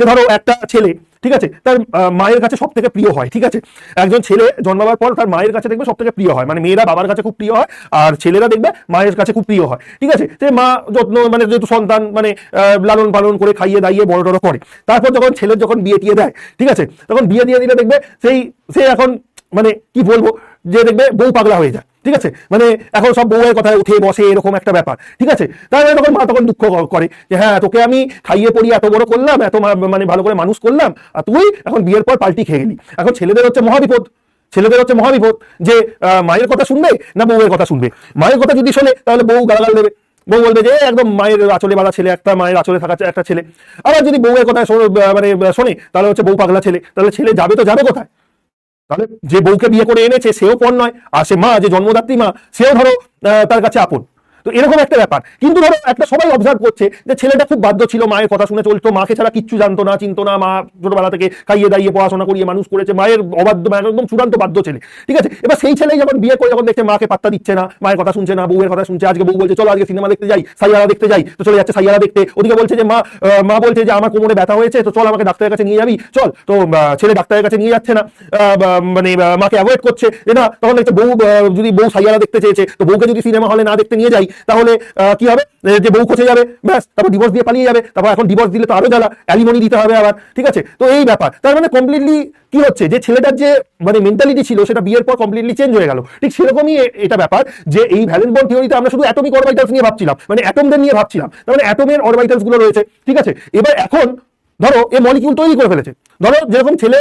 যে ধরো একটা ছেলে, ঠিক আছে, তার মায়ের কাছে সব থেকে প্রিয় হয়, ঠিক আছে, একজন ছেলে জন্মাবার পর তার মায়ের কাছে দেখবে সব থেকে প্রিয় হয়, মানে মেয়েরা বাবার কাছে খুব প্রিয় হয় আর ছেলেরা দেখবে মায়ের কাছে খুব প্রিয় হয়, ঠিক আছে। যে মা যত্ন, মানে যেহেতু সন্তান, মানে লালন পালন করে খাইয়ে দাইয়ে বড় টড় করে, তারপর যখন ছেলের যখন বিয়ে দিয়ে দেয়, ঠিক আছে, তখন বিয়ে দিয়ে দিলে দেখবে সে এখন মানে কি বলবো, যে দেখবে বউ পাগলা হয়ে যায়, ঠিক আছে, মানে এখন সব বউয়ের কথায় উঠে বসে, এরকম একটা ব্যাপার, ঠিক আছে। তারপরে তখন মা তখন দুঃখ করে যে হ্যাঁ, তোকে আমি খাইয়ে পড়িয়ে এত বড় করলাম, এত মানে ভালো করে মানুষ করলাম, আর তুই এখন বিয়ের পর পাল্টি খেয়ে গেলি। এখন ছেলেদের হচ্ছে মহাবিপদ যে মায়ের কথা শুনবে না বউয়ের কথা শুনবে। মায়ের কথা যদি শোনে তাহলে বউ গালাগাল দেবে, বউ বলবে যে একদম মায়ের আঁচলে বাঁধা ছেলে, একটা মায়ের আঁচলে থাকা একটা ছেলে। আবার যদি বউয়ের কথা মানে শোনে তাহলে হচ্ছে বউ পাগলা ছেলে, তাহলে ছেলে যাবে তো যাবে কোথায়? তাহলে যে বউকে বিয়ে করে এনেছে সেও পর নয়, আর সে মা, যে জন্মদাত্রী মা, সেও ধরো তার কাছে আপন। তো এরকম একটা ব্যাপার। কিন্তু ধরো একটা সবাই অবজার্ভ করছে যে ছেলেটা খুব বাধ্য ছিল, মায়ের কথা শুনে চলতো, মাকে ছাড়া কিচ্ছু জানতো না, চিনতো না, মা ছোটবেলা থেকে খাইয়ে দাইয়ে পড়াশোনা করিয়ে মানুষ করেছে, মায়ের অবাধ্য, মানে একদম চূড়ান্ত বাধ্য ছেলে, ঠিক আছে। এবার সেই ছেলেই যখন বিয়ে করে, যখন দেখছে মাকে পাত্তা দিচ্ছে না, মায়ের কথা শুনছে না, বউয়ের কথা শুনছে, আজকে বউ বলছে চলো আজকে সিনেমা দেখতে যাই, সাইয়ারা দেখতে যাই, তো চলে যাচ্ছে সাইয়ারা দেখতে। ওদিকে বলছে যে মা বলছে যে আমার কোমরে ব্যথা হয়েছে, তো চল আমাকে ডাক্তারের কাছে নিয়ে যাবি, চল। তো ছেলে ডাক্তারের কাছে নিয়ে যাচ্ছে না, মানে মাকে অ্যাভয়েড করছে যে না। তখন দেখছে বউ, যদি বউ সাইয়ারা দেখতে চেয়েছে, তো বউকে যদি সিনেমা হলে না দেখতে নিয়ে যাই তাহলে কি হবে, যে বউ খসে যাবে, ব্যাস, তারপর ডিভোর্স দিয়ে পালিয়ে যাবে। তারপর এখন ডিভোর্স দিলে তো আরো জ্বালা, অ্যালিমনি দিতে হবে আবার, ঠিক আছে। তো এই ব্যাপার, তার মানে কমপ্লিটলি কি হচ্ছে, যে ছেলেটার যে মানে মেন্টালিটি ছিল সেটা বিয়ের পর কমপ্লিটলি চেঞ্জ হয়ে গেল। ঠিক সেরকমই এটা ব্যাপার, যে এই ভ্যালেন্স বন্ড থিওরিতে আমরা শুধু অ্যাটমিক অরবিটালস নিয়ে ভাবছিলাম, মানে অ্যাটমদের নিয়ে ভাবছিলাম, তার মানে অ্যাটমের অরবিটালস গুলো রয়েছে, ঠিক আছে। এবার এখন ধরো এ মলিকিউল তৈরি করে ফেলেছে, ধরো যেরকম ছেলে